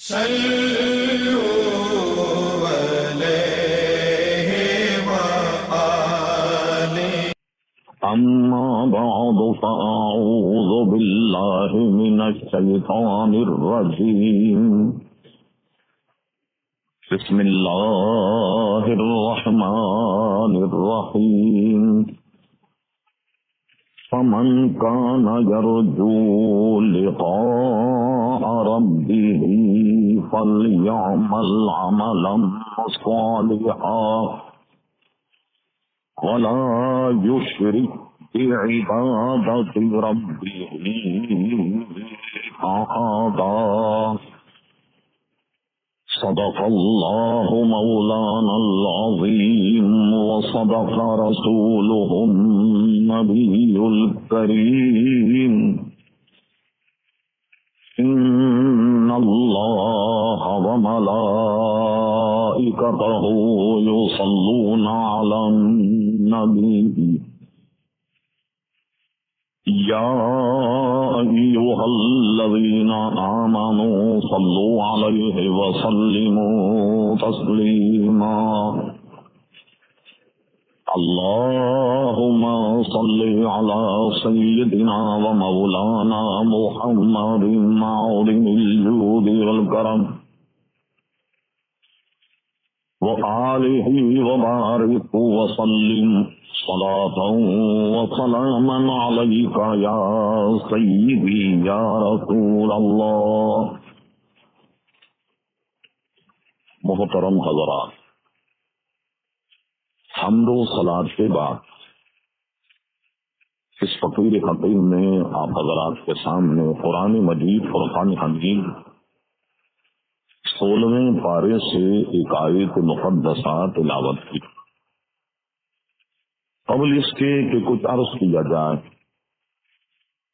صلوا عليه وآله. أما بعد فأعوذ بالله من الشيطان الرجيم. بسم الله الرحمن الرحيم. فمن كان يرجو لقاء ربه فليعمل عملا صالحا ولا يشرك بعبادة ربه أحدا. صدق الله مولانا العظيم وصدق رسوله النبي الكريم. إن الله وملائكته يصلون على النبي يا أيها الذين آمنوا صلوا عليه وسلموا تسليما. اللهم صل على سيدنا ومولانا محمد معظم الجود والكرم وآله وبارك وسلم صلاة وسلاما عليك يا سيدي يا رسول اللہ. محترم حضرات، حمد و صلاۃ کے بعد اس فقیر حکیم نے آپ حضرات کے سامنے قرآن مجید فرقان حمید 16ویں پارے سے ایک آیت مقدسہ تلاوت کی. قبل اس کے کہ کچھ عرض کیا جائے،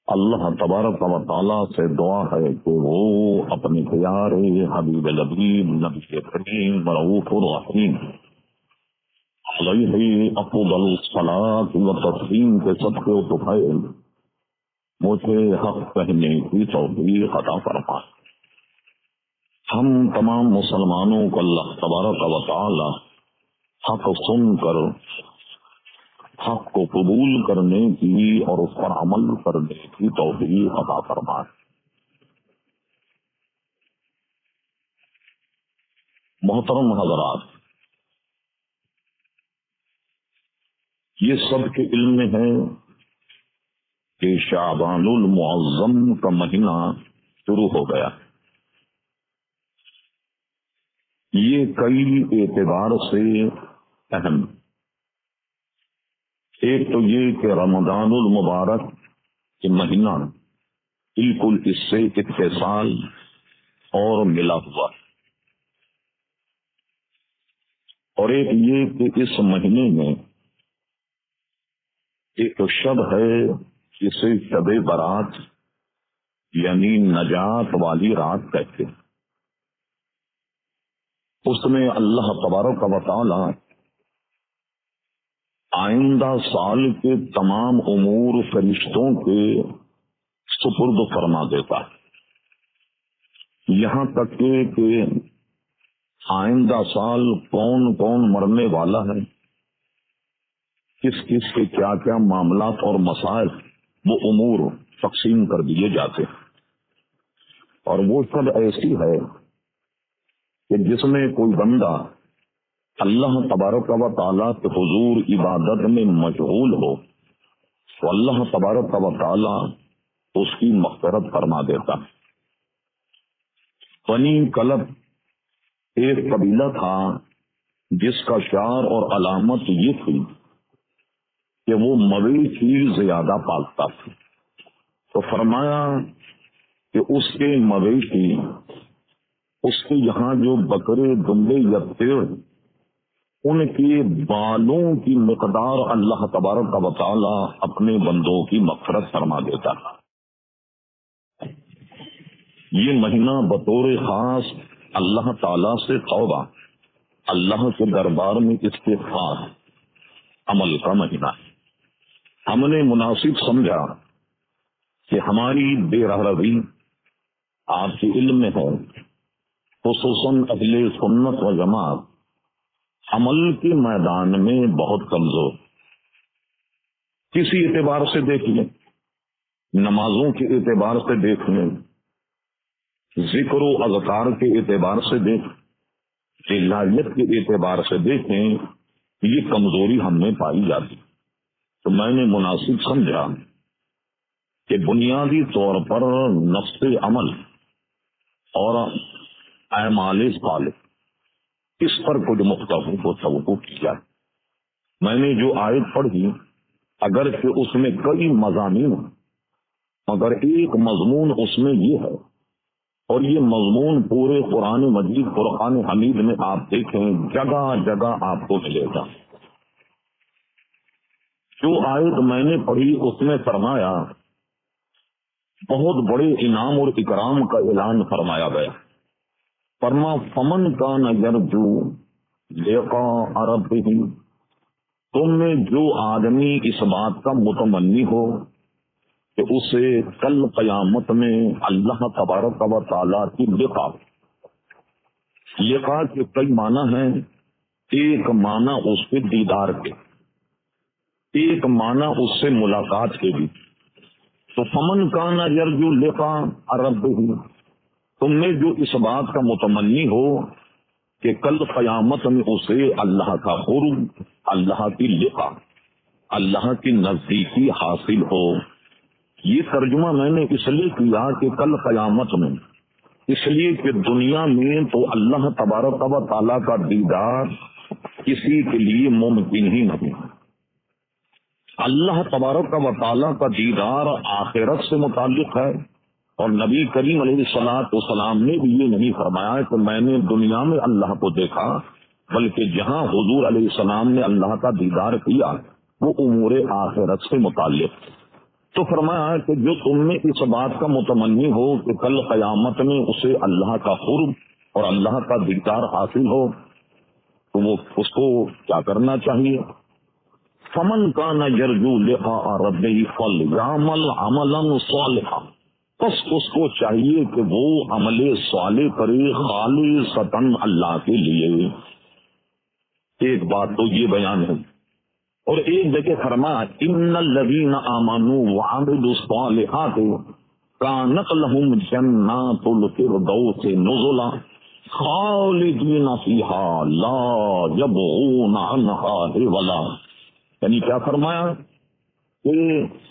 اللہ تبارک و تعالیٰ سے دعا ہے کہ وہ اپنے پیارے حبیب لبیب نبی کریم رؤوف الرحیم علیہ افضل الصلاۃ و تسلیم کے صدقے و طفیل مجھے حق کہنے کی توفیق عطا فرمائے. ہم تمام مسلمانوں کو اللہ تبارک و تعالی حق سن کر حق کو قبول کرنے کی اور اس پر عمل کرنے کی توفیق عطا فرمائے. محترم حضرات، یہ سب کے علم میں ہے کہ شعبان المعظم کا مہینہ شروع ہو گیا. یہ کئی اعتبار سے اہم، ایک تو یہ کہ رمضان المبارک کے مہینہ بالکل اس سے اتصال اور ملا ہوا، اور ایک یہ کہ اس مہینے میں ایک شب ہے جسے شب برات یعنی نجات والی رات کہتے ہیں. اس میں اللہ تبارک و تعالی آئندہ سال کے تمام امور فرشتوں کے سپرد فرما دیتا ہے، یہاں تک کہ آئندہ سال کون کون مرنے والا ہے، کس کس کے کیا کیا معاملات اور مسائل، وہ امور تقسیم کر دیے جاتے ہیں. اور وہ سب ایسی ہے کہ جس میں کوئی بندہ اللہ تبارک و تعالیٰ کے حضور عبادت میں مشغول ہو تو اللہ تبارک و تعالیٰ اس کی مغفرت فرما دیتا. بنی کلب ایک قبیلہ تھا جس کا شعار اور علامت یہ تھی کہ وہ مویشی زیادہ پالتا تھا. تو فرمایا کہ اس کے مویشی، اس کے یہاں جو بکرے دمبے یا پیڑ، ان کے بالوں کی مقدار اللہ تبارک و تعالی اپنے بندوں کی مغفرت فرما دیتا. یہ مہینہ بطور خاص اللہ تعالی سے توبہ، اللہ کے دربار میں استغفار عمل کا مہینہ ہے. ہم نے مناسب سمجھا کہ ہماری بے رحمی آپ کے علم میں ہے خصوصاً اہل سنت و جماعت عمل کے میدان میں بہت کمزور. کسی اعتبار سے دیکھ لیں، نمازوں کے اعتبار سے دیکھ لیں، ذکر و اذکار کے اعتبار سے دیکھ، الہیت کے اعتبار سے دیکھیں، یہ کمزوری ہم میں پائی جاتی. تو میں نے مناسب سمجھا کہ بنیادی طور پر نفس عمل اور اعمال صالح اس پر کچھ مختلف کو توقع کیا. میں نے جو آیت پڑھی اگرچہ اس میں کئی مضامین ہیں، مگر ایک مضمون اس میں یہ ہے، اور یہ مضمون پورے قرآن مجید فرقان حمید میں آپ دیکھیں جگہ جگہ آپ کو ملے گا. جو آیت میں نے پڑھی اس میں فرمایا، بہت بڑے انعام اور اکرام کا اعلان فرمایا گیا. فرما فمن کان یرجو لقاء ربہ، تم میں جو آدمی اس بات کا متمنی ہو کہ اسے کل قیامت میں اللہ تبارک و تعالیٰ کی لقاء کے کئی معنی ہیں. ایک معنی اس کے دیدار کے، ایک معنی اس سے ملاقات کے بھی. تو فمن کان یرجو لقاء ربہ، تم میں جو اس بات کا متمنی ہو کہ کل قیامت میں اسے اللہ کا قرب، اللہ کی لقاء، اللہ کی نزدیکی حاصل ہو. یہ ترجمہ میں نے اس لیے کیا کہ کل قیامت میں، اس لیے کہ دنیا میں تو اللہ تبارک و تعالیٰ کا دیدار کسی کے لیے ممکن ہی نہیں. اللہ تبارک و تعالیٰ کا دیدار آخرت سے متعلق ہے، اور نبی کریم علیہ الصلوۃ والسلام نے بھی یہ نہیں فرمایا کہ میں نے دنیا میں اللہ کو دیکھا، بلکہ جہاں حضور علیہ السلام نے اللہ کا دیدار کیا وہ امور آخرت سے متعلق. تو فرمایا کہ جو تم میں اس بات کا متمنی ہو کہ کل قیامت میں اسے اللہ کا قرب اور اللہ کا دیدار حاصل ہو، تو وہ اس کو کیا کرنا چاہیے؟ فمن کان یرجو لقاء ربہ فلیعمل عملا صالحا، بس اس کو چاہیے کہ وہ عمل صالح کرے خالصتاً اللہ کے لیے. ایک بات تو یہ بیان ہے. اور ایک جگہ فرمایا ان الذین آمنوا وعملوا الصالحات کانت لهم جنات الفردوس نزلا خالدین فیہا لا یبغون عنہا حولا. یعنی کیا فرمایا کہ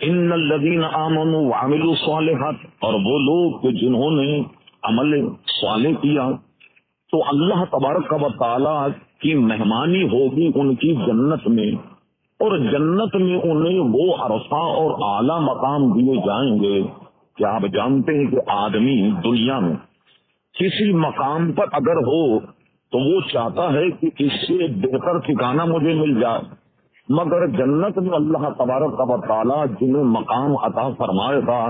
ان الذین آمنوا وعملوا الصالحات، اور وہ لوگ کہ جنہوں نے عمل صالح کیا تو اللہ تبارک و تعالی کی مہمانی ہوگی ان کی جنت میں، اور جنت میں انہیں وہ عرصہ اور اعلیٰ مقام دیے جائیں گے. کیا آپ جانتے ہیں کہ آدمی دنیا میں کسی مقام پر اگر ہو تو وہ چاہتا ہے کہ اس سے بہتر ٹھکانہ مجھے مل جائے، مگر جنت میں اللہ تبارک و تعالیٰ جنہیں مقام عطا فرمائے گا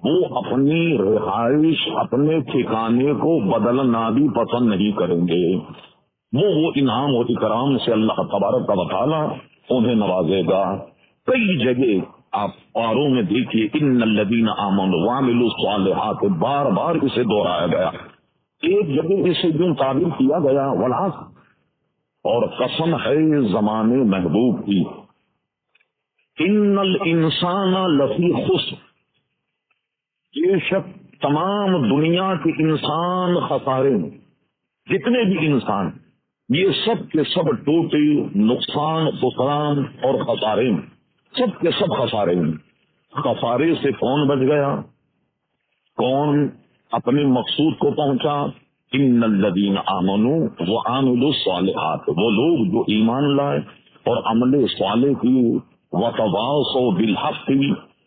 وہ اپنی رہائش، اپنے ٹھکانے کو بدلنا بھی پسند نہیں کریں گے. وہ انعام و اکرام سے اللہ تبارک و تعالیٰ انہیں نوازے گا. کئی جگہ آپ پاروں میں دیکھیے ان الذین آمنوا وعملوا الصالحات، بار بار اسے دہرایا گیا. ایک جگہ اسے یوں تعبیر کیا گیا والعصر، اور قسم ہے زمانے محبوب کی، ان الانسان لفی خسر، بے شک تمام دنیا کے انسان خسارے میں، جتنے بھی انسان یہ سب کے سب ٹوٹے، نقصان، خسران اور خسارے میں، سب کے سب خسارے میں. خسارے سے کون بچ گیا؟ کون اپنے مقصود کو پہنچا؟ ان الذین آمنوا وعملوا الصالحات، وہ لوگ جو ایمان لائے اور عمل صالح کی، وتواصوا بالحق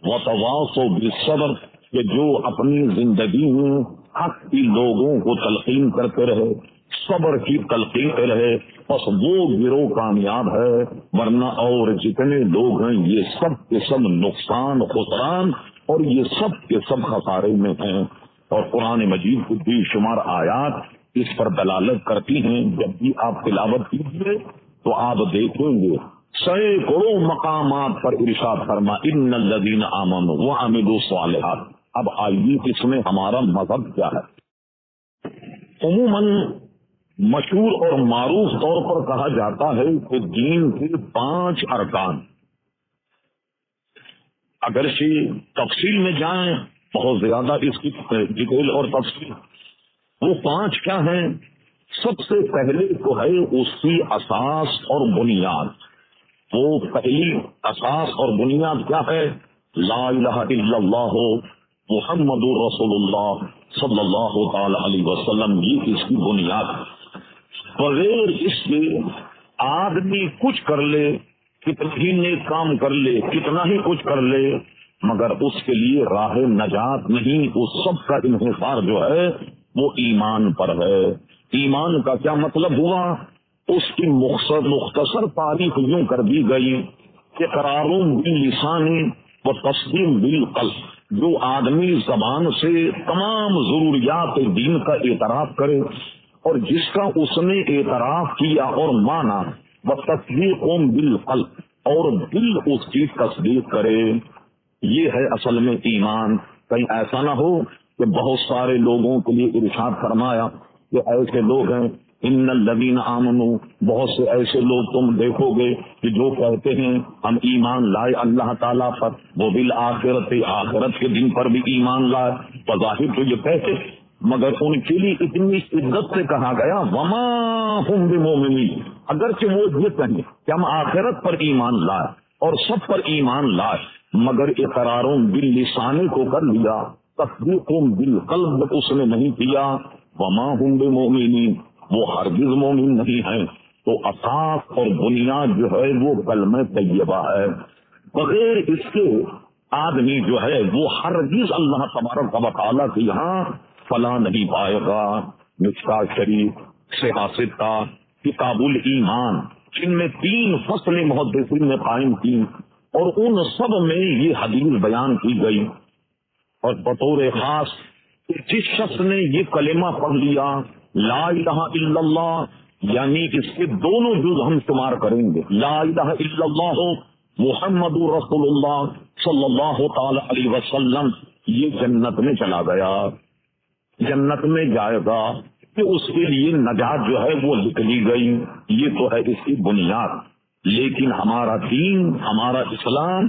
وتواصوا بالصبر، کہ جو اپنی زندگی میں حق کی لوگوں کو تلقین کرتے رہے، صبر کی تلقین پہ رہے، بس وہ گروہ کامیاب ہے. ورنہ اور جتنے لوگ ہیں یہ سب کے سب نقصان، خسران اور یہ سب کے سب خسارے میں ہیں. اور قرآن مجید کی بے شمار آیات اس پر دلالت کرتی ہیں. جب بھی آپ تلاوت کیجیے تو آپ دیکھیں گے سینکڑوں مقامات پر ارشاد فرما ان الذین آمنوا وعملوا الصالحات. اب آئیے اس میں ہمارا مذہب کیا ہے. عموماً مشہور اور معروف طور پر کہا جاتا ہے کہ دین کے 5 ارکان، اگرچہ تفصیل میں جائیں بہت زیادہ اس کی ڈیٹیل اور تفصیل، وہ 5 کیا ہیں؟ سب سے پہلے تو ہے اس کی اساس اور بنیاد. وہ پہلی اساس اور بنیاد کیا ہے؟ لا الہ الا اللہ محمد رسول اللہ صلی اللہ تعالی علیہ وسلم. یہ اس کی بنیاد ہے. بغیر اس کے آدمی کچھ کر لے، کتنا ہی نیک کام کر لے، کتنا ہی کچھ کر لے، مگر اس کے لیے راہ نجات نہیں. اس سب کا انحصار جو ہے وہ ایمان پر ہے. ایمان کا کیا مطلب ہوا؟ اس کی مختصر تعریف یوں کر دی گئی کہ اقرار باللسان و تسلیم بالقلب. جو آدمی زبان سے تمام ضروریات دین کا اعتراف کرے اور جس کا اس نے اعتراف کیا اور مانا، وہ تصدیق بالقلب، اور دل اس کی تصدیق کرے. یہ ہے اصل میں ایمان. کہیں ایسا نہ ہو کہ بہت سارے لوگوں کے لیے ارشاد فرمایا کہ ایسے لوگ ہیں ان الذین آمنوا، بہت سے ایسے لوگ تم دیکھو گے کہ جو کہتے ہیں ہم ایمان لائے اللہ تعالیٰ پر، وہ بالآخرت، آخرت کے دن پر بھی ایمان لائے. بظاہر تو یہ کہتے، مگر ان کے لیے اتنی عزت سے کہا گیا وما ہم بمؤمنین، اگرچہ وہ یہ کہیں کہ ہم آخرت پر ایمان لائے اور سب پر ایمان لائے، مگر اقراروں باللسان کو کر لیا، تصدیقوں بالقلب اس نے نہیں کیا. وما ہم بمؤمنین، وہ ہرگز مومن نہیں ہیں. تو اساس اور بنیاد جو ہے وہ کلمہ طیبہ ہے. بغیر اس کے آدمی جو ہے وہ ہرگز اللہ تبارک و تعالیٰ کے یہاں فلاں نہیں پائے گا. مشکاۃ شریف، صحیح ستہ، کتاب الایمان، جن میں 3 فصلیں محدثین نے قائم کی اور ان سب میں یہ حدیث بیان کی گئی. اور بطور خاص جس شخص نے یہ کلمہ پڑھ لیا لا الہ الا اللہ، یعنی اس کے دونوں جز ہم شمار کریں گے، لا الہ الا اللہ محمد رسول اللہ صلی اللہ تعالی علیہ وسلم، یہ جنت میں چلا گیا، جنت میں جائے گا کہ اس کے لیے نجات جو ہے وہ لکھ لی گئی. یہ تو ہے اس کی بنیاد. لیکن ہمارا دین، ہمارا اسلام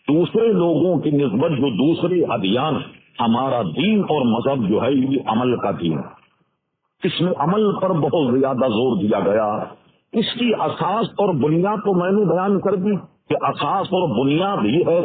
دوسرے لوگوں کی نسبت جو دوسرے ادیان، ہمارا دین اور مذہب جو ہے یہ عمل کا دین ہے. اس میں عمل پر بہت زیادہ زور دیا گیا. اس کی اساس اور بنیاد تو میں نے بیان کر دی کہ اساس اور بنیاد یہ ہے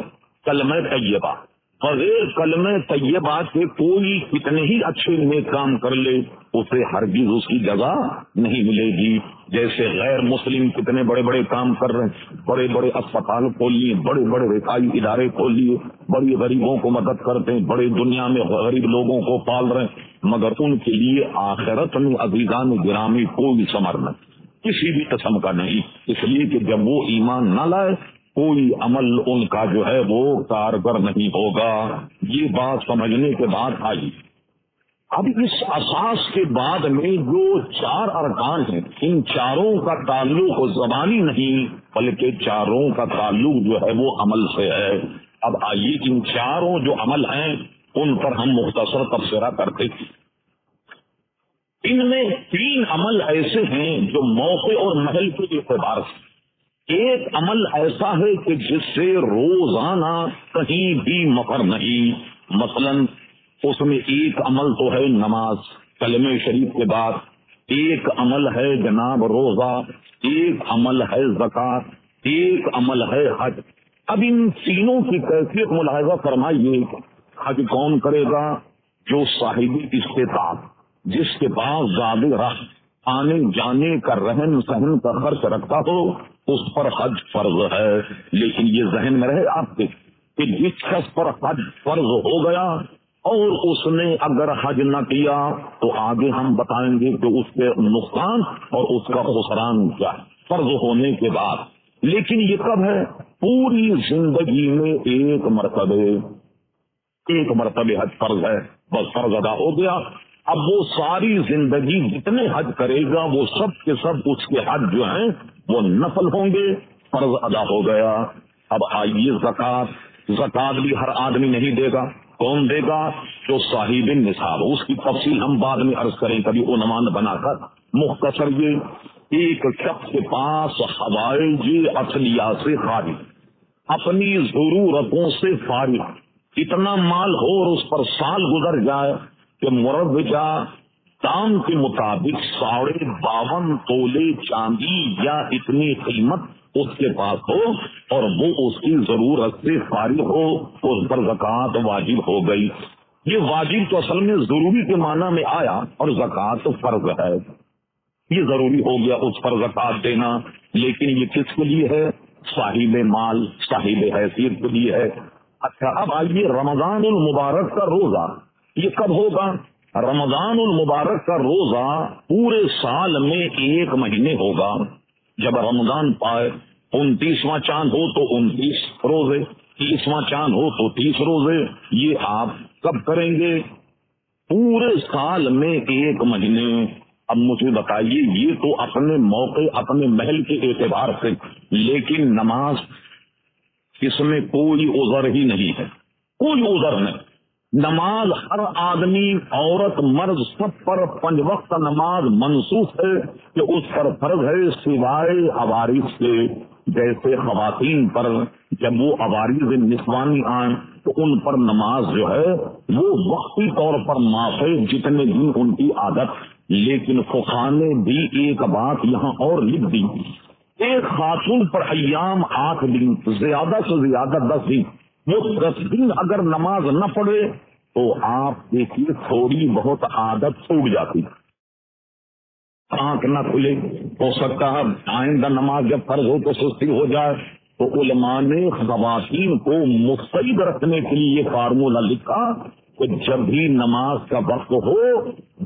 کلمہ طیبہ. بغیر کلمہ طیبہ کے کوئی کتنے ہی اچھے نیک کام کر لے اسے ہرگز اس کی جزا نہیں ملے گی. جیسے غیر مسلم کتنے بڑے بڑے کام کر رہے ہیں، بڑے بڑے اسپتال کھول لیے، بڑے بڑے رفائی ادارے کھول لیے، بڑی غریبوں کو مدد کرتے ہیں، بڑے دنیا میں غریب لوگوں کو پال رہے ہیں، مگر ان کے لیے آخرت میں عزیزان گرامی کوئی ثمر نہیں، کسی بھی قسم کا نہیں. اس لیے کہ جب وہ ایمان نہ لائے کوئی عمل ان کا جو ہے وہ کارگر نہیں ہوگا. یہ بات سمجھنے کے بعد آئی. اب اس اساس کے بعد میں جو 4 ارکان ہیں، ان چاروں کا تعلق زبانی نہیں بلکہ چاروں کا تعلق جو ہے وہ عمل سے ہے. اب آئیے ان چاروں جو عمل ہیں ان پر ہم مختصر تبصرہ کرتے ہیں. ان میں 3 عمل ایسے ہیں جو موقع اور محل کے اعتبار سے، ایک عمل ایسا ہے کہ جس سے روزانہ کہیں بھی مفر نہیں. مثلا اس میں ایک عمل تو ہے نماز کلمہ شریف کے بعد، ایک عمل ہے جناب روزہ، ایک عمل ہے زکوٰۃ، ایک عمل ہے حج. اب ان تینوں کی کیفیت ملاحظہ فرمائیے. حج کون کرے گا؟ جو صاحب استطاعت، جس کے پاس زیادہ راہ آنے جانے کا رہن سہن کا خرچ رکھتا ہو اس پر حج فرض ہے. لیکن یہ ذہن میں رہے آپ کے کہ جس شخص پر حج فرض ہو گیا اور اس نے اگر حج نہ کیا تو آگے ہم بتائیں گے کہ اس کے نقصان اور اس کا خسران کیا ہے فرض ہونے کے بعد. لیکن یہ کب ہے؟ پوری زندگی میں ایک مرتبہ حج فرض ہے، بس فرض ادا ہو گیا. اب وہ ساری زندگی جتنے حج کرے گا وہ سب کے سب اس کے حج جو ہیں وہ نفل ہوں گے، فرض ادا ہو گیا. اب آئیے زکوٰۃ. زکوٰۃ بھی ہر آدمی نہیں دے گا. کون دے گا؟ جو صاحب نصاب، اس کی تفصیل ہم بعد میں عرض کریں کبھی عنوان بنا کر. مختصر یہ ایک شخص کے پاس حوائج اصلیہ سے خالی، اپنی ضرورتوں سے فارغ اتنا مال ہو اور اس پر سال گزر جائے کہ مروجہ دام کے مطابق 52.5 تولے چاندی یا اتنی قیمت اس کے پاس ہو اور وہ اس کی ضرورت سے فارغ ہو، اس پر زکوٰۃ واجب ہو گئی. یہ واجب تو اصل میں ضروری کے معنی میں آیا اور زکوٰۃ تو فرض ہے، یہ ضروری ہو گیا اس پر زکوٰۃ دینا. لیکن یہ کس کے لیے ہے؟ صاحب مال، صاحب حیثیت کے لیے ہے. اچھا اب آئیے رمضان المبارک کا روزہ یہ کب ہوگا؟ رمضان المبارک کا روزہ پورے سال میں 1 مہینے ہوگا. جب رمضان پائے 29واں چاند ہو تو 29 روزے، 30واں چاند ہو تو 30 روزے. یہ آپ کب کریں گے؟ پورے سال میں 1 مہینے. اب مجھے بتائیے، یہ تو اپنے موقع اپنے محل کے اعتبار سے، لیکن نماز اس میں کوئی عذر ہی نہیں ہے، کوئی عذر نہیں. نماز ہر آدمی، عورت، مرد سب پر 5 وقت نماز منسوخ ہے کہ اس پر فرض ہے سوائے عوارض سے. جیسے خواتین پر جب وہ عوارض نسوانی آئیں تو ان پر نماز جو ہے وہ وقتی طور پر معاف ہے جتنے دن ان کی عادت. لیکن فقہاء نے بھی ایک بات یہاں اور لکھ دی، ایک خاتون پر ایام 8 دن، زیادہ سے زیادہ 10 دن، وہ 10 دن اگر نماز نہ پڑھے تو آپ دیکھیے تھوڑی بہت عادت چھوٹ جاتی، آنکھ نہ کھلے، ہو سکتا ہے آئندہ نماز جب فرض ہو تو سستی ہو جائے. تو علماء نے خواتین کو مستعد رکھنے کے لیے یہ فارمولہ لکھا کہ جب بھی نماز کا وقت ہو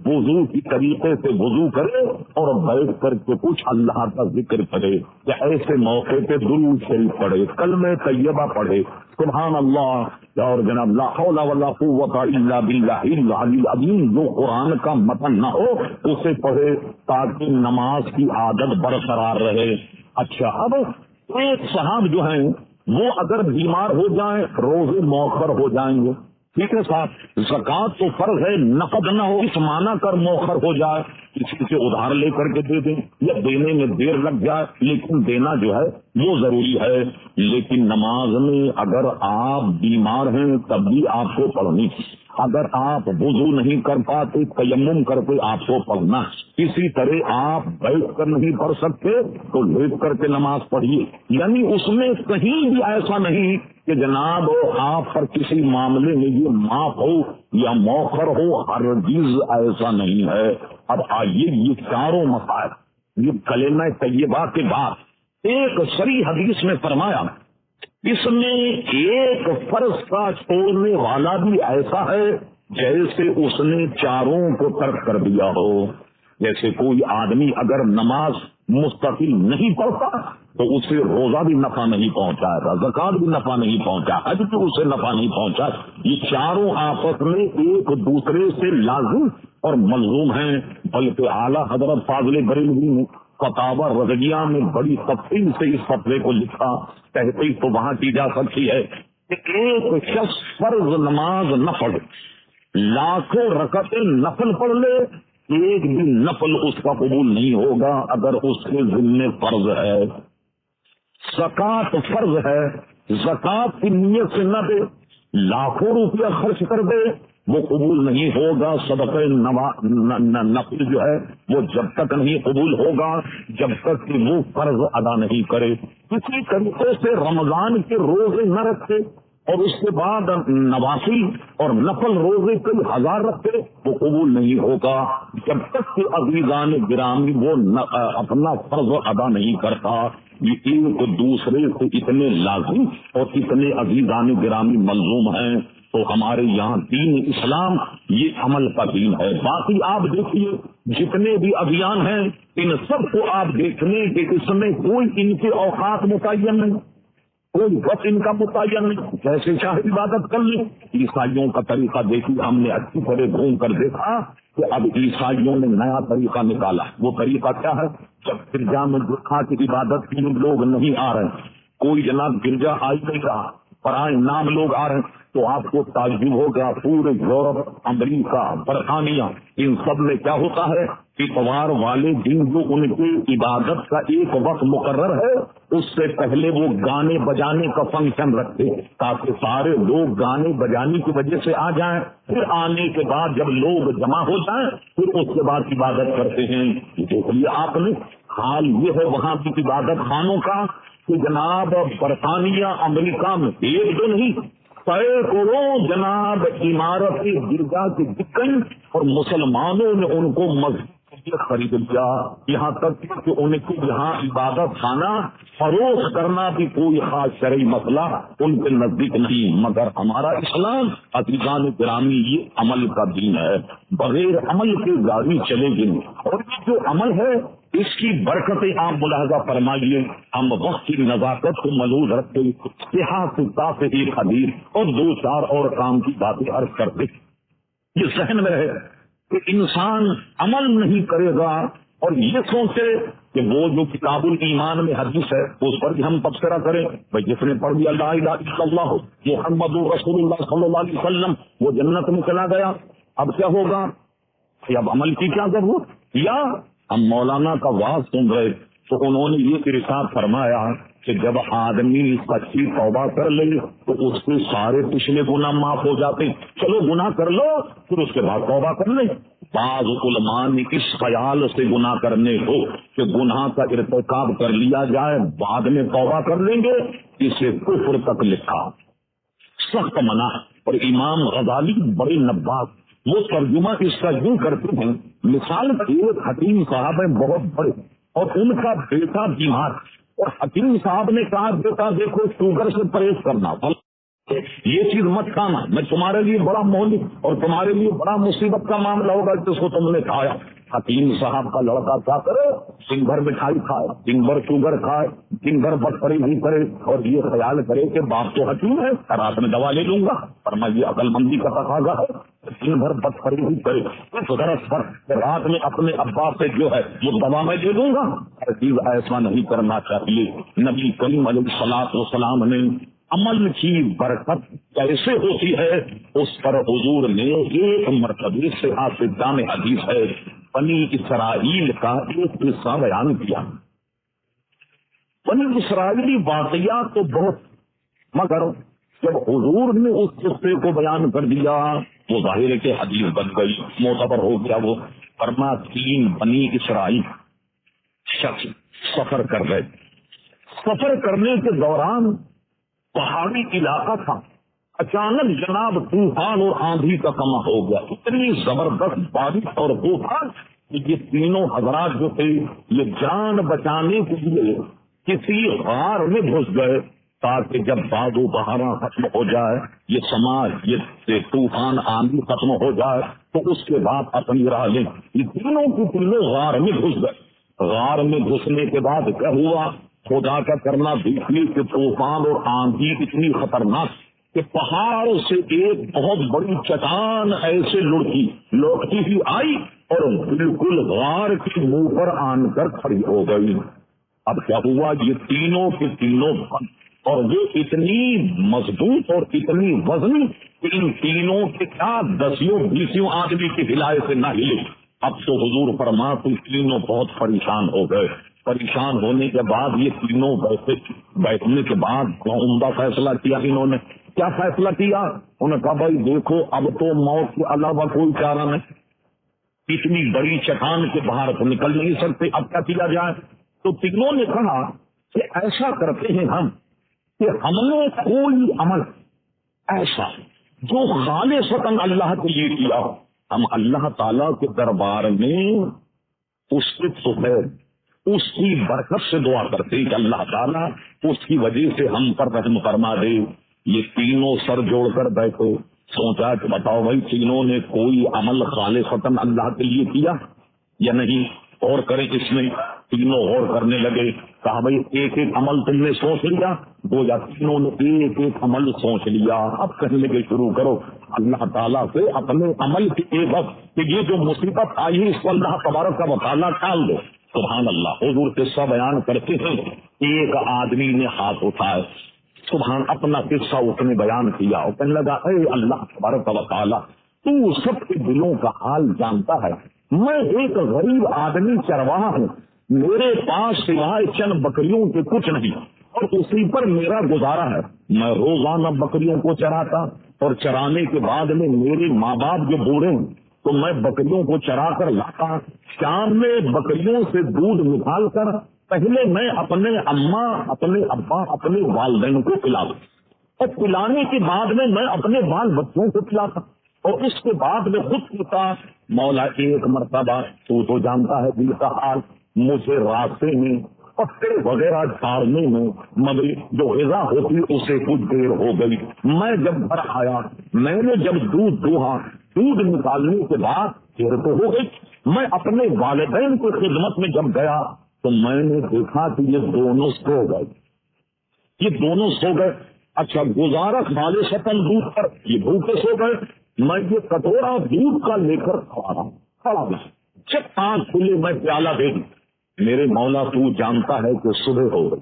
وضو کی طریقے سے وضو کرے اور بیٹھ کر کے کچھ اللہ کا ذکر کرے، یا ایسے موقع پہ درود شریف پڑھے، کلمہ طیبہ پڑھے، سبحان اللہ، اور جناب لا حول ولا قوت الا باللہ العلی العظیم جو قرآن کا متن نہ ہو اسے پڑھے تاکہ نماز کی عادت برقرار رہے. اچھا اب ایک صاحب جو ہیں وہ اگر بیمار ہو جائیں روزے مؤخر ہو جائیں گے، ٹھیک ہے صاحب، زکوٰۃ تو فرض ہے، نقد نہ ہو اس معنی کر مؤخر ہو جائے، کسی سے ادھار لے کر کے دے دیں یا دینے میں دیر لگ جائے، لیکن دینا جو ہے وہ ضروری ہے. لیکن نماز میں اگر آپ بیمار ہیں تب بھی آپ کو پڑھنی، اگر آپ وضو نہیں کر پاتے تیمم کر کے آپ کو پڑھنا، اسی طرح آپ بیٹھ کر نہیں پڑھ سکتے تو لیٹ کر کے نماز پڑھیے. یعنی اس میں کہیں بھی ایسا نہیں کہ جناب آپ پر کسی معاملے میں یہ معاف ہو یا مؤخر ہو، ہرگز ایسا نہیں ہے. اب آئیے یہ چاروں مسائل، یہ کلمہ طیبہ کے بعد ایک صریح حدیث میں فرمایا اس میں ایک فرض کا چھوڑنے والا بھی ایسا ہے جیسے اس نے چاروں کو ترک کر دیا ہو. جیسے کوئی آدمی اگر نماز مستقل نہیں پڑھتا تو اسے روزہ بھی نفع نہیں پہنچائے گا، زکوٰۃ بھی نفع نہیں پہنچا، حج بھی اسے نفع نہیں پہنچا. یہ چاروں آپس میں ایک دوسرے سے لازم اور ملزوم ہیں. بلکہ اعلیٰ حضرت فاضل بریلوی نے فتاوی رضویہ میں بڑی تفصیل سے اس فتوے کو لکھا. تحقیق تو وہاں کی جا سکتی ہے کہ ایک شخص فرض نماز نہ پڑھے، لاکھوں رکعتیں نفل پڑھ لے، ایک بھی نفل اس کا قبول نہیں ہوگا اگر اس کے ذمے فرض ہے. زکوٰۃ فرض ہے، زکوٰۃ کی نیت سے نہ دے، لاکھوں روپیہ خرچ کر دے، وہ قبول نہیں ہوگا. صدقہ نفل جو ہے وہ جب تک نہیں قبول ہوگا جب تک کہ وہ فرض ادا نہیں کرے. اسی طریقے سے رمضان کے روزے نہ رکھے اور اس کے بعد نوافل اور نفل روزے کئی ہزار رکھے، وہ قبول نہیں ہوگا جب تک کہ عزیزان گرامی وہ اپنا فرض ادا نہیں کرتا. یہ ایک دوسرے سے اتنے لازم اور اتنے عزیزان گرامی ملزوم ہیں. تو ہمارے یہاں دین اسلام یہ عمل کا دین ہے. باقی آپ دیکھیے جتنے بھی ادیان ہیں ان سب کو آپ دیکھنے کہ اس میں کوئی ان کے اوقات متعین نہیں، کوئی وقت ان کا متعین نہیں، جیسے چاہے عبادت کر لیں. عیسائیوں کا طریقہ دیکھیے، ہم نے اچھی طرح گھوم کر دیکھا کہ اب عیسائیوں نے نیا طریقہ نکالا. وہ طریقہ کیا ہے؟ جب گرجا میں دیکھا کہ عبادت کے لوگ نہیں آ رہے، کوئی جناب گرجا آئی نہیں رہا، پرائے نام لوگ آ رہے ہیں، تو آپ کو تعجب ہوگا پورے یورپ، امریکہ، برطانیہ، ان سب میں کیا ہوتا ہے؟ اتوار والے دن جو ان کی عبادت کا ایک وقت مقرر ہے، اس سے پہلے وہ گانے بجانے کا فنکشن رکھتے تاکہ سارے لوگ گانے بجانے کی وجہ سے آ جائیں، پھر آنے کے بعد جب لوگ جمع ہو جائیں پھر اس کے بعد عبادت کرتے ہیں۔ دیکھ لیے آپ نے، حال یہ ہے وہاں کی عبادت خانوں کا کہ جناب برطانیہ، امریکہ میں ایک دو نہیں، سینکڑوں جناب عمارت گرجا کی دکن، اور مسلمانوں نے ان کو مسجد خرید لیا، یہاں تک کہ ان کو یہاں عبادت خانہ فروخت کرنا بھی کوئی خاص شرعی مسئلہ ان کے نزدیک نہیں۔ مگر ہمارا اسلام عزیزان گرامی یہ عمل کا دین ہے، بغیر عمل کے گاڑی چلے گی، اور یہ جو عمل ہے اس کی برکتیں آپ ملاحظہ فرمائیے۔ ہم وقت کی نزاکت کو ملحوظ رکھتے صحت سے ایک حدیث اور دو چار اور کام کی باتیں عرض کرتے، یہ ذہن میں ہے کہ انسان عمل نہیں کرے گا اور یہ سوچے کہ وہ جو کتاب الایمان میں حدیث ہے اس پر بھی ہم تبصرہ کریں، بھائی جس نے پڑھ دیا لا الہ الا اللہ محمد رسول اللہ صلی اللہ علیہ وسلم وہ جنت میں چلا گیا، اب کیا ہوگا؟ کہ اب عمل کی کیا ضرورت؟ یا ہم مولانا کا واعظ سن رہے تو انہوں نے یہ ارشاد فرمایا کہ جب آدمی سچی توبہ کر لے تو اس کے سارے پچھلے گناہ معاف ہو جاتے، چلو گناہ کر لو پھر اس کے بعد توبہ کر لیں۔ بعض علماء نے اس خیال سے گناہ کرنے کو کہ گناہ کا ارتکاب کر لیا جائے بعد میں توبہ کر لیں گے، اسے کفر تک لکھا، سخت منع۔ اور امام غزالی بڑے نباغ وہ ترجمہ اس کا یوں کرتے ہیں، مثال ایک حکیم صاحب ہیں بہت بڑے اور ان کا بیٹا بیمار، اور حکیم صاحب نے کہا بیٹا دیکھو شوگر سے پرہیز کرنا، یہ چیز مت کھانا، میں تمہارے لیے بڑا مہلک اور تمہارے لیے بڑا مصیبت کا معاملہ ہوگا جس کو تم نے کھایا۔ حکیم صاحب کا لڑکا کیا کرے؟ دن بھر مٹھائی کھائے، دن بھر شوگر کھائے، دن بھر بدفریضی کرے اور یہ خیال کرے کہ باپ تو حکیم ہے رات میں دوا لے لوں گا، فرما یہ عقل مندی کا تقاضا ہے، دن بھر بدفریضی کرے اس غرض پر رات میں اپنے ابا سے جو ہے وہ دوا میں دے دوں گا۔ ہر چیز ایسا نہیں کرنا چاہیے۔ نبی کریم علیہ الصلوۃ والسلام نے عمل کی برکت کیسے ہوتی ہے اس پر حضور نے ایک مرتبہ سے حافظہ میں حدیث ہے بنی اسرائیل کا ایک قصہ بیان کیا۔ بنی اسرائیلی واقعات تو بہت، مگر جب حضور نے اس قصے کو بیان کر دیا وہ ظاہر کے حدیث بن گئی، معتبر ہو گیا۔ وہ فرما 3 بنی اسرائیل شخص سفر کر گئے، سفر کرنے کے دوران پہاڑی علاقہ تھا، اچانک جناب طوفان اور آندھی کا کما ہو گیا، اتنی زبردست بارش اور طوفان کہ یہ تینوں حضرات جو تھے یہ جان بچانے کے لیے کسی غار میں گھس گئے تاکہ جب باد و بہارا ختم ہو جائے، یہ سماج یہ طوفان آندھی ختم ہو جائے تو اس کے بعد اپنی راہ لیں۔ یہ تینوں کے تینوں غار میں گھس گئے۔ غار میں گھسنے کے بعد کیا ہوا؟ خدا کا کرنا دیکھیے کہ طوفان اور آندھی اتنی خطرناک کہ پہاڑ سے ایک بہت بڑی چٹان ایسے لڑکی ہی آئی اور بالکل غار کے منہ پر آن کر کھڑی ہو گئی۔ اب کیا ہوا؟ یہ تینوں کے تینوں اور وہ اتنی مضبوط اور اتنی وزنی کہ ان تینوں کے کیا 10 آدمی کے ہلائے سے نہ ہلے۔ اب تو حضور فرماتے تینوں بہت پریشان ہو گئے۔ پریشان ہونے کے بعد یہ تینوں بیٹھنے کے بعد عمدہ فیصلہ کیا۔ انہوں نے کیا فیصلہ کیا؟ انہوں نے کہا بھائی دیکھو اب تو موت کے علاوہ کوئی چارہ نہیں، اتنی بڑی چٹان کے باہر تو نکل نہیں سکتے، اب کیا کیا جائے؟ تو تینوں نے کہا کہ ایسا کرتے ہیں ہم کہ ہم نے کوئی عمل ایسا جو خالصتاً اللہ کے لیے کیا، ہم اللہ تعالیٰ کے دربار میں اس کے صبح اس کی برکت سے دعا کرتے کہ اللہ تعالیٰ اس کی وجہ سے ہم پر رحم فرما دے۔ یہ تینوں سر جوڑ کر بیٹھے، سوچا کہ بتاؤ بھائی تینوں نے کوئی عمل خالصتاً اللہ کے لیے کیا یا نہیں؟ اور کرے اس میں تینوں غور کرنے لگے، کہا بھائی ایک ایک عمل تم نے سوچ لیا؟ دو یا تینوں نے ایک ایک عمل سوچ لیا۔ اب کہنے کے شروع کرو اللہ تعالیٰ سے اپنے عمل کی ایک وقت کہ یہ جو مصیبت آئی ہے اس کو اللہ تبارک کا مطالعہ ٹال دو۔ سبحان اللہ۔ حضور قصہ بیان کرتے ہیں، ایک آدمی نے ہاتھ اٹھائے، سبحان اپنا قصہ اس نے بیان کیا اور کہنے لگا اے اللہ تبارک و تعالی تو سب کے دلوں کا حال جانتا ہے. میں ایک غریب آدمی چرواہا ہوں, میرے پاس سوائے چند بکریوں کے کچھ نہیں اور اسی پر میرا گزارا ہے. میں روزانہ بکریوں کو چراتا اور چرانے کے بعد میں میرے ماں باپ جو بوڑھے ہیں تو میں بکریوں کو چرا کر لاتا. شام میں بکریوں سے دودھ نکال کر پہلے میں اپنے اماں, اپنے ابا, اپنے والدین کو پلاتا اور پلانے کے بعد میں اپنے بال بچوں کو پلاتا اور اس کے بعد میں خود پیتا. مولا ایک مرتبہ تو جانتا ہے دل کا حال, مجھے راستے میں پتے وغیرہ جھاڑنے میں مغرب جو غذا ہوتی اسے کچھ دیر ہو گئی. میں جب گھر آیا میں نے جب دودھ دوہا, دودھ نکالنے کے بعد دیر تو ہو گئی. میں اپنے والدین کی خدمت میں جب گیا تو میں نے دیکھا کہ یہ دونوں سو گئے. اچھا گزارا والے شتن دودھ پر یہ بھوکے سو گئے. میں یہ کٹورا دودھ کا لے کر کھڑا جب آنکھ کھلی میں پیالہ دے دی. میرے مولا تو جانتا ہے کہ صبح ہو گئی.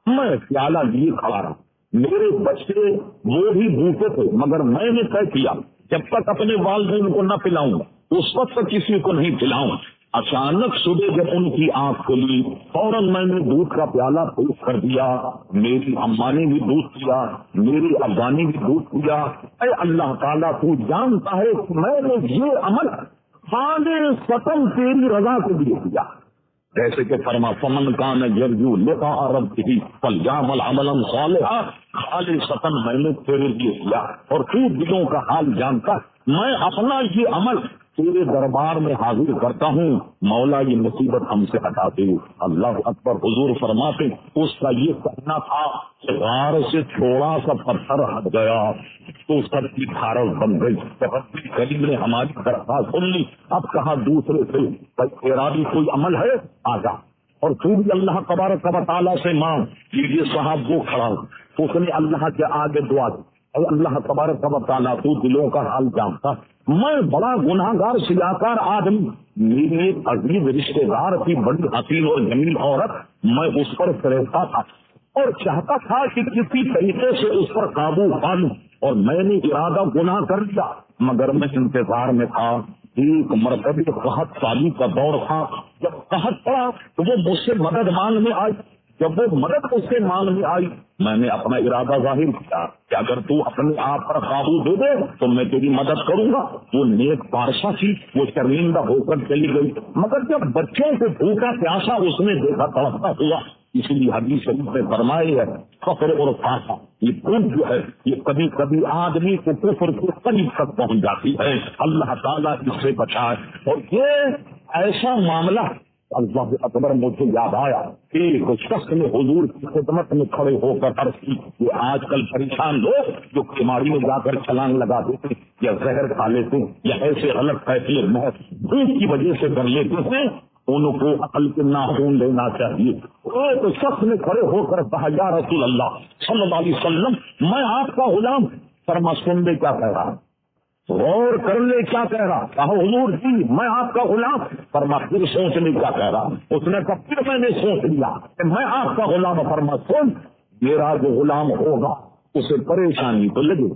میں پیالہ لیے کھڑا رہا. میرے بچے وہ بھی بھوکے تھے مگر میں نے طے کیا جب تک اپنے والدین کو نہ پلاؤں گا اس وقت تک کسی کو نہیں پلاؤں. اچانک صبح جب ان کی آنکھ کھلی فوراً میں نے دودھ کا پیالہ پیش کر دیا. میری اماں نے بھی دودھ پیا, میری ابا نے بھی دودھ پیا. اے اللہ تعالیٰ تو جانتا ہے کہ میں نے یہ عمل خالص تیری رضا کے لیے کیا. جیسے کہ فرما فمن کان یرجو لقاء ربہ فلیعمل عملا صالحا, خالص میں نے تیرے لیے کیا اور تو دلوں کا حال جانتا. میں اپنا یہ عمل تیرے دربار میں حاضر کرتا ہوں. مولا یہ مصیبت ہم سے ہٹا دے. اللہ اکبر. حضور فرماتے اس کا یہ کہنا تھا کہ غار سے تھوڑا سا پتھر ہٹ گیا تو سب کی دھارس بن گئی. رب کریم نے ہماری درخواست سن لی. اب کہا دوسرے سے تیرا بھی کوئی عمل ہے آ جا اور تو بھی اللہ تبارک و تعالیٰ سے مانگ. یہ صاحب وہ کھڑا اس نے اللہ کے آگے دعا دی اور اللہ تبارک و تعالیٰ تو دلوں کا حال جانتا. میں بڑا گناہگار سیاکار آدمی, میری ایک عزیز رشتے دار کی بڑی حسین اور جمیل عورت, میں اس پر فریفتا تھا اور چاہتا تھا کہ کسی طریقے سے اس پر قابو پا لوں اور میں نے ارادہ گناہ کر لیا مگر میں انتظار میں تھا. ایک مرتبہ قحط سالی کا دور تھا. جب قحط پڑا تو وہ مجھ سے مدد مانگنے آئی. جب وہ مدد اس سے مانگنے آئی میں نے اپنا ارادہ ظاہر کیا کہ اگر تو اپنے آپ پر قابو دے دے تو میں تیری مدد کروں گا. وہ نیک پارسا تھی, وہ شرمندہ ہو کر چلی گئی. مگر جب بچوں کو بھوکا پیاسا اس نے دیکھا تڑپتا ہوا, اسی لیے حدیث شریف میں فرمائی ہے فقر اور فاقہ یہ پوچھ جو ہے یہ کبھی کبھی آدمی کو کفر کے قریب تک پہنچ جاتی ہے. اللہ تعالیٰ اس سے بچائے. اور یہ ایسا معاملہ اللہ اکبر مجھے یاد آیا کہ ایک شخص نے حضور کی خدمت میں کھڑے ہو کر عرض کی کہ آج کل پریشان لوگ جو بیماری میں جا کر چھلانگ لگا دیتے یا زہر کھا لیتے یا ایسے غلط فیصلے محض دودھ کی وجہ سے کر لیتے ہیں ان کو عقل کے ناخون لینا چاہیے. ایک شخص نے کھڑے ہو کر کہا یا رسول اللہ صلی اللہ علیہ وسلم میں آپ کا غلام. فرما سن لے کیا کہہ رہا, غور کر لے کیا کہہ رہا. کہا حضور جی میں آپ کا غلام. فرما پھر سوچ لے کیا کہہ رہا. اس نے کہا پھر میں نے سوچ لیا کہ میں آپ کا غلام. فرما سن میرا جو غلام ہوگا اسے پریشانی تو لگے,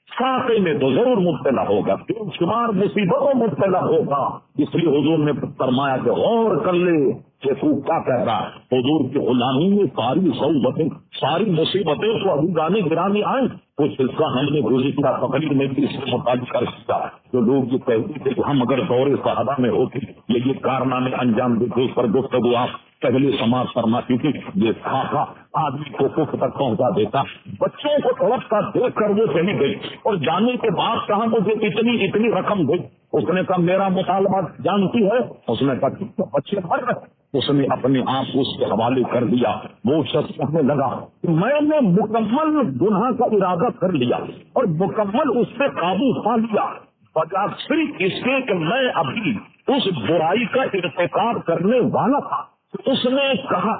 ساقے میں تو ضرور مبتلا ہوگا, بے شمار مصیبتوں مبتلا ہوگا. اس لیے حضور نے فرمایا کہ غور کر لے کہ تو کیا کہہ رہا ہے. حضور کی غلامی میں ساری صعوبتیں ساری مصیبتیں تو ابھی گانے گرانے آئیں. کچھ حصہ ہم نے گزشتہ تقریر میں بھی اس سے متعلق کر سکتا. جو لوگ یہ کہتے تھے کہ ہم اگر دور صحابہ میں ہوتے یہ کارنامے انجام دیتے اس پر گفتگو آپ پہلے سماج فرما کیونکہ یہ خاکہ آدمی کو کفر تک پہنچا دیتا. بچوں کو تڑپ کر دیکھ کر وہ چلی گئی اور جانے کے بعد کہا مجھے اتنی رقم دے. اس نے کہا میرا مطالبہ جانتی ہے. اس نے کہا بچے مر رہے. اس نے اپنے آپ کو اس کے حوالے کر دیا. وہ شخص کہنے لگا کہ میں نے مکمل گناہ کا ارادہ کر لیا اور مکمل اس پہ قابو پا لیا وجہ صرف اس کے کہ میں ابھی اس برائی کا ارتکاب کرنے والا تھا. اس نے کہا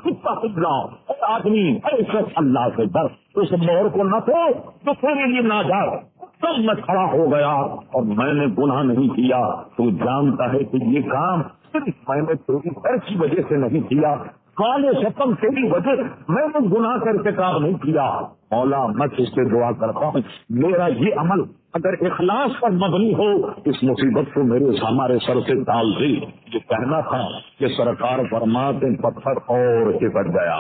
آدمی ایسے اللہ سے ڈر اس مور کو نہ تو تیرے لیے نہ جا. تب میں کھڑا ہو گیا اور میں نے گناہ نہیں کیا. تو جانتا ہے کہ یہ کام صرف میں نے تیری ڈر کی وجہ سے نہیں کیا. خالے شپن تیری وجہ میں نے گناہ کا ارتکاب نہیں کیا. مولا میں تجھ سے دعا کرتا ہوں میرا یہ عمل اگر اخلاص پر مبنی ہو اس مصیبت کو ہمارے سر سے ڈال دے. جو کہنا تھا کہ سرکار فرماتے پتھر اور چپٹ گیا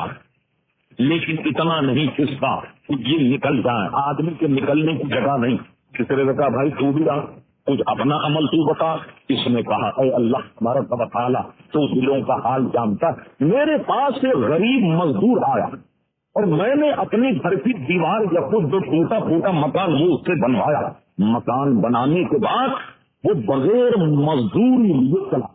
لیکن اتنا نہیں کھستا کہ یہ نکل جائے. آدمی کے نکلنے کی جگہ نہیں. کسی نے کہا بھائی تو بھی کچھ اپنا عمل تو بتا. اس نے کہا اے اللہ تبارک و تعالی تو دلوں کا حال جانتا. میرے پاس ایک غریب مزدور آیا اور میں نے اپنے گھر کی دیوار یا خود جو ٹوٹا پھوٹا مکان وہ اس سے بنوایا. مکان بنانے کے بعد وہ بغیر مزدوری لیے چلا.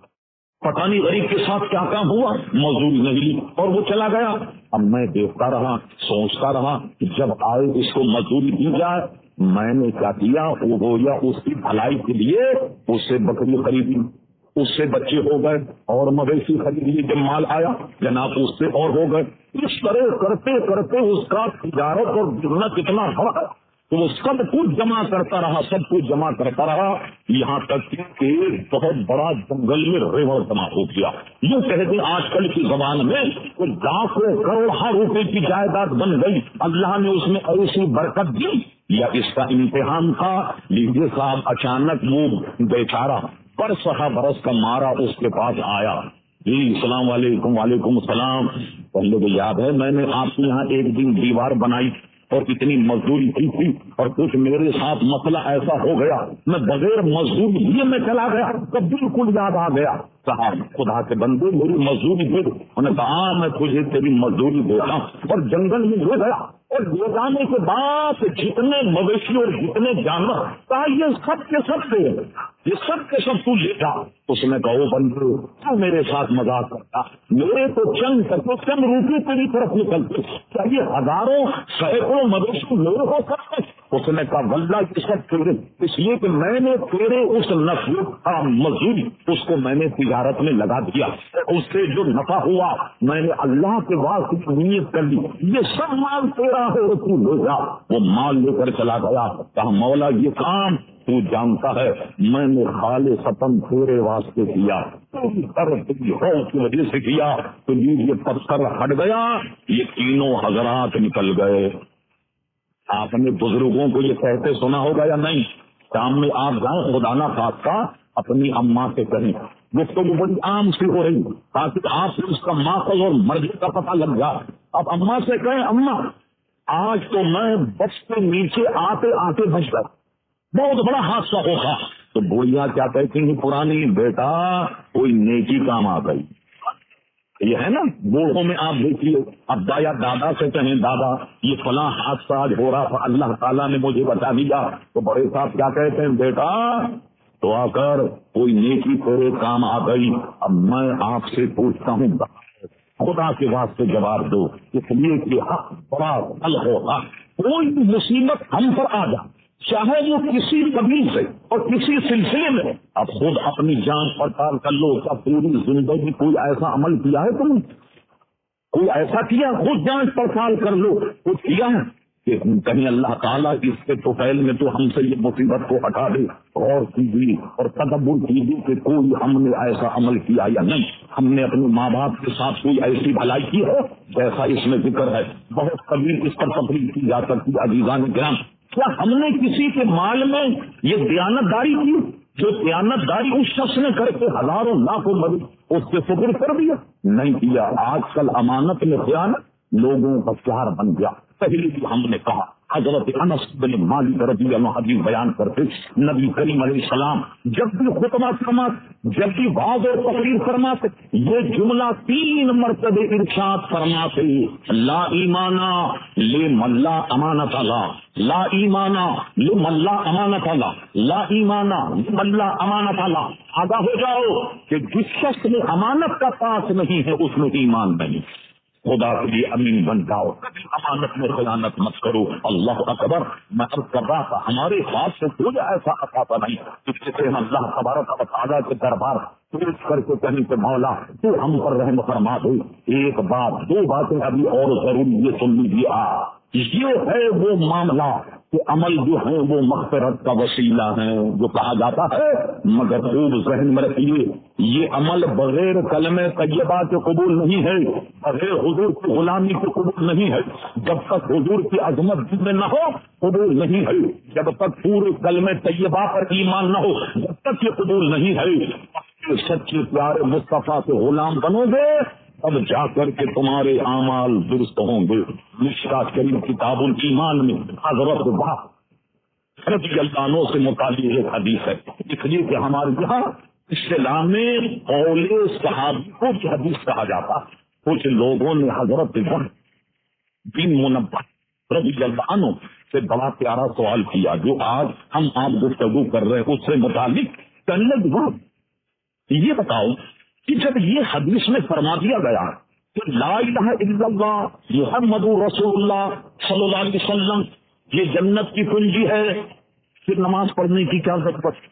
پتہ نہیں غریب کے ساتھ کیا کام ہوا مزدوری نہیں لی اور وہ چلا گیا. اب میں دیکھتا رہا سوچتا رہا کہ جب آئے اس کو مزدوری دی جائے. میں نے کیا کیا وہ یا اس کی بھلائی کے لیے اس سے بکری خریدی, اس سے بچے ہو گئے اور مویشی خرید لیے. جب مال آیا جناب اس سے اور ہو گئے. اس طرح کرتے کرتے اس کا تجارت اور بزنس کتنا بڑا تو وہ سب کچھ جمع کرتا رہا سب کچھ جمع کرتا رہا یہاں تک کہ بہت بڑا جنگل میں ریوڑ جمع ہو گیا. یوں کہتے آج کل کی زبان میں لاکھوں کروڑوں روپے کی جائیداد بن گئی. اللہ نے اس میں ایسی برکت دی یا اس کا امتحان تھا. لیجیے صاحب اچانک وہ بیچارہ برس برس کا مارا اس کے پاس آیا. جی السلام علیکم. وعلیکم السلام. پہلے تو یاد ہے میں نے آپ کے یہاں ایک دن دیوار بنائی اور اتنی مزدوری کی تھی اور کچھ میرے ساتھ مسئلہ ایسا ہو گیا میں بغیر مزدوری لیے میں چلا گیا. تب بالکل یاد آ گیا. کہا خدا کے بندے میری مزدوری دے دو. انہوں نے کہا میں تجھے تیری مزدوری دیتا ہوں. اور جنگل میں لے گیا اور لے جانے کے بعد جتنے مویشی اور جتنے جانور کہا یہ سب کے سب سے یہ سب کے سب تو لے جا. اس نے کہا وہ بندے تو میرے ساتھ مذاق کرتا. میرے تو چند روپے تیری طرف نکلتے کیا یہ ہزاروں سینکڑوں مویشی میرے ہو سکتے. اس نے کہا واللہ یہ سب تیرے اس لیے کہ میں نے تیرے اس نفع مزدوری اس کو میں نے تجارت میں لگا دیا. اس سے جو نفع ہوا میں نے اللہ کے واسطے نیت کر لی. یہ سب مال تیرا ہے تو لے جا. وہ مال لے کر چلا گیا. کہا مولا یہ کام تو جانتا ہے میں نے خالصتاً تیرے واسطے کیا کی وجہ سے کیا. تو یہ پتھر ہٹ گیا. یہ تینوں حضرات نکل گئے. آپ نے بزرگوں کو یہ کہتے سنا ہوگا یا نہیں شام میں آپ جائیں خدا نہ خواستہ اپنی اماں سے کہیں گفتگو بڑی عام سی ہو رہی تاکہ آپ سے اس کا ماخذ اور مرضی کا پتہ لگ جائے. اب اماں سے کہیں اماں آج تو میں بس کے نیچے آتے آتے بچ گیا بہت بڑا حادثہ ہوگا. تو بوڑھیا کیا کہتی ہیں پرانی بیٹا کوئی نیکی کام آ گئی. یہ ہے نا بوڑھوں میں آپ دیکھیے ابا یا دادا سے کہیں دادا یہ فلاں حادثہ آج ہو رہا تھا اللہ تعالیٰ نے مجھے بتا دیا. تو بڑے صاحب کیا کہتے ہیں بیٹا تو آ کر کوئی نیکی تیرے کام آ گئی. اب میں آپ سے پوچھتا ہوں خدا کے واسطے جواب دو اس لیے کہ حق بڑا حل ہوگا. کوئی مصیبت ہم پر آ جائے چاہے وہ کسی قبیل سے اور کسی سلسلے میں اب خود اپنی جانچ پڑتال کر لو. کیا پوری زندگی کوئی ایسا عمل کیا ہے تم کوئی ایسا کیا خود جانچ پڑتال کر لو. کچھ کیا ہے کہ کہیں اللہ تعالیٰ اس کے تو پہل میں تو ہم سے یہ مصیبت کو ہٹا دے. غور کیجیے اور تدبر کیجیے کہ کوئی ہم نے ایسا عمل کیا یا نہیں. ہم نے اپنے ماں باپ کے ساتھ کوئی ایسی بھلائی کی ہے جیسا اس میں ذکر ہے. بہت قبیل اس پر تفریح کی جا سکتی عزیزان کرام. کیا ہم نے کسی کے مال میں یہ دیانت داری کی جو دیانت داری اس شخص نے کر کے ہزاروں لاکھوں مریض اس کے فکر کر دیا نہیں کیا. آج کل امانت میں خیانت لوگوں کا شہر بن گیا. پہلے بھی ہم نے کہا حضرت انس بن مالک رضی اللہ عنہ بیان کرتے نبی کریم علیہ السلام جب بھی خطبہ فرماتے جب بھی واعظ اور تقریر فرماتے یہ جملہ 3 مرتبہ ارشاد فرماتے لا ایمانا لمن لا امانت اللہ لا ایمانا لمن لا امانت اللہ لا ایمانا لمن لا امانت اللہ. آگاہ ہو جاؤ کہ جس شخص میں امانت کا پاس نہیں ہے اس میں ایمان نہیں. خدا کے لیے امین بن جاؤ کبھی امانت میں خیانت مت کرو. اللہ اکبر. میں عرض کر رہا تھا ہمارے پاس سے کوئی ایسا اثاثہ نہیں جس سے ہم اللہ تبارک و تعالیٰ کے دربار پیش کر کے کہیں کہ مولا تو ہم پر رحم فرما دے. ایک بات 2 باتیں ابھی اور ضروری یہ سن لیجیے. یہ ہے وہ معاملہ کہ عمل جو ہیں وہ مغفرت کا وسیلہ ہیں جو کہا جاتا ہے، مگر خوب ذہن میں رکھیے یہ عمل بغیر کلمہ طیبہ کے قبول نہیں ہے، بغیر حضور کی غلامی کے قبول نہیں ہے، جب تک حضور کی عظمت دل میں نہ ہو قبول نہیں ہے، جب تک پورے کلمہ طیبہ پر ایمان نہ ہو جب تک یہ قبول نہیں ہے۔ سچے پیارے مصطفیٰ کے غلام بنو گے تب جا کر کے تمہارے اعمال درست ہوں گے۔ مشکوٰۃ شریف کتاب الایمان میں حضرت رضی اللہ عنہ سے متعلق ایک حدیث ہے، اس لیے کہ ہمارے یہاں اصطلاح میں قول صحابی کو بھی حدیث کہا جاتا ہے۔ کچھ لوگوں نے حضرت بن منبہ رضی اللہ عنہ سے بڑا پیارا سوال کیا جو آج ہم آپ گفتگو کر رہے ہیں اس سے متعلق کرنے یہ بتاؤ کہ جب یہ حدیث میں فرما دیا گیا کہ لا الہ الا اللہ محمد رسول اللہ صلی اللہ علیہ وسلم یہ جنت کی کنجی ہے، پھر نماز پڑھنے کی کیا ضرورت،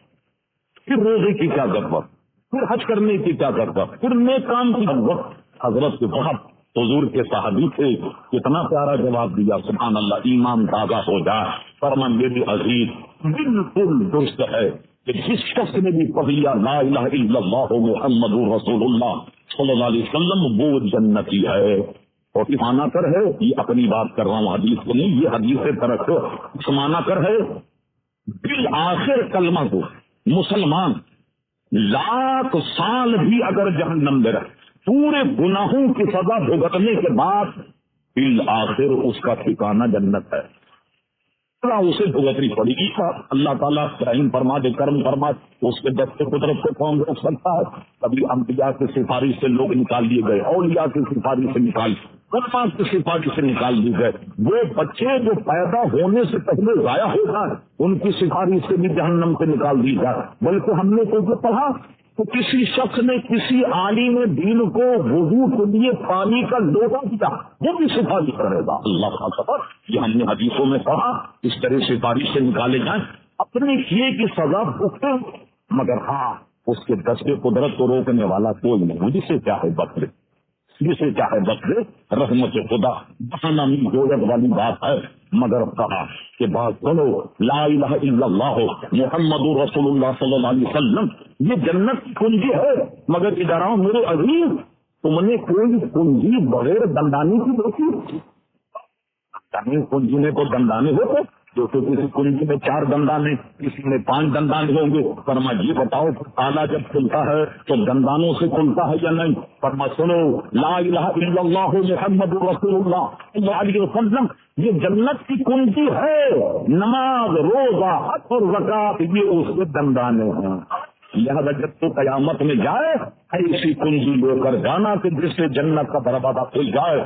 پھر روزے کی کیا ضرورت، پھر حج کرنے کی کیا ضرورت، پھر نیک کام کی ضرورت؟ حضرت کے بہت حضور کے صحابی تھے، کتنا پیارا جواب دیا، سبحان اللہ، ایمان تازہ ہو جائے۔ فرمان میری عزیز بالکل درست ہے کہ جس شخص نے بھی پڑھ لیا لا الہ الا اللہ محمد رسول اللہ صلی اللہ علیہ وسلم وہ جنتی ہے۔ اور مانا کر ہے، یہ اپنی بات کر رہا ہوں حدیث کو نہیں، یہ حدیث سے طرف اس مانا کر ہے بالآخر کلمہ کو مسلمان لاکھ سال بھی اگر جہنم میں رہے پورے گناہوں کی سزا بھگتنے کے بعد بالآخر اس کا ٹھکانہ جنت ہے، اسے بھگتنی پڑے گی۔ اللہ تعالیٰ رحم فرما دے، کرم فرما، اس کے دستے قدرت کو کون روک سکتا ہے؟ کبھی انبیاء کی سفارش سے لوگ نکال لیے گئے، اولیاء کی سفارش سے نکال، علماء کی سفارش سے نکال دیے گئے، وہ بچے جو پیدا ہونے سے پہلے ضائع ہو جائے ان کی سفارش سے بھی جہنم سے نکال دی جائے۔ بلکہ ہم نے تو پڑھا تو کسی شخص نے کسی عالم دین کو وضو کے لیے پانی کا لوٹا دیا، وہ بھی سفارش کرے گا۔ اللہ کا خبر، یہ ہم نے حدیثوں میں پڑھا، اس طرح سفارش سے نکالے جائیں، اپنے کیے کی سزا بھگتے، مگر ہاں اس کے دستے قدرت کو روکنے والا کوئی نہیں، جسے چاہے بخشے، جسے چاہے بخشے، رحمت خدا بہانا میں جوڑت والی بات ہے۔ مگر کہا کہ بات سنو، لا الہ الا اللہ محمد رسول اللہ صلی اللہ علیہ وسلم یہ جنت کی کنجی ہے، مگر ادھر آؤ میرے عزیز، تم نے کوئی کنجی بغیر دندانی کی دیکھی؟ کنجی میں تو دندانے ہوتے، جو کہ کسی کنجی میں 4 دندانے، کسی میں 5 دندانے ہوں گے۔ فرما یہ بتاؤ تالا جب کھلتا ہے تو دندانوں سے کھلتا ہے یا نہیں؟ فرما سنو، لا الہ الا اللہ محمد رسول اللہ صلی اللہ علیہ وسلم یہ جنت کی کنجی ہے، نماز، روزہ، حج اور زکات یہ اس کے دندانے ہیں۔ لہذا جب تو قیامت میں جائے ایسی کنجی لے کر جانا کہ جس سے جنت کا دروازہ کھل جائے،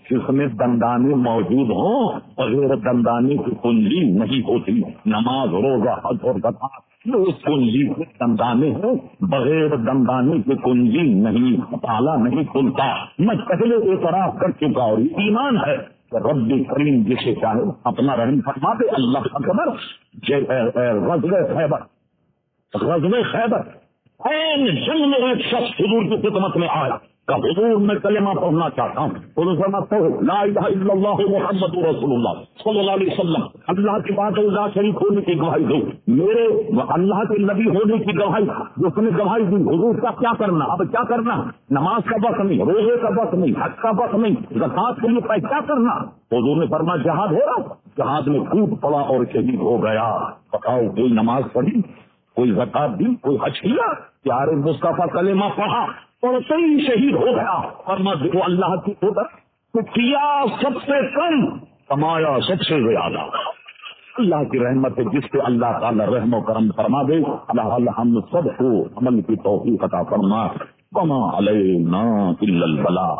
جس میں دندانے موجود ہوں، بغیر دندانے کی کنجی نہیں ہوتی۔ نماز، روزہ، حج اور زکات اس کنجی کے دندانے ہیں، بغیر دندانے کی کنجی نہیں، تالا نہیں کھلتا۔ میں پہلے اعتراف کر چکا اور ایمان ہے کہ رب کریم جسے چاہے اپنا رحم فرما دے۔ اللہ کا خبر غزوہ خیبر جنگ میں ایک شخص حضور کی خدمت میں آیا کہ حضور میں کلمہ پڑھنا چاہتا ہوں، حضور فرماتے ہیں لا الہ الا اللہ محمد رسول اللہ صلی اللہ علیہ وسلم، اللہ کی بات اللہ شریک ہونے کی گواہی دو، میرے اللہ کے نبی ہونے کی گواہی، جس نے گواہی دی حضور کا کیا کرنا، اب کیا کرنا، نماز کا وقت نہیں، روزے کا وقت نہیں، حج کا وقت نہیں، زکات کے لیے کیا کرنا؟ حضور نے فرمایا جہاد ہو رہا، جہاد میں ٹوٹ پڑا اور شہید ہو گیا۔ بتاؤ کوئی نماز پڑھی، کوئی زکات دی، کوئی حج کیا؟ پیارے مصطفیٰ کلمہ پڑھا پڑھتے ہی شہید ہو گیا۔ فرما وہ اللہ کی قدرت تو کیا سب سے کم، کمایا سب سے زیادہ۔ اللہ کی رحمت ہے جس پہ اللہ تعالی رحم و کرم فرما دے۔ اللہ ہم سب کو عمل کی توفیق عطا فرما۔ وما علینا الا البلاغ۔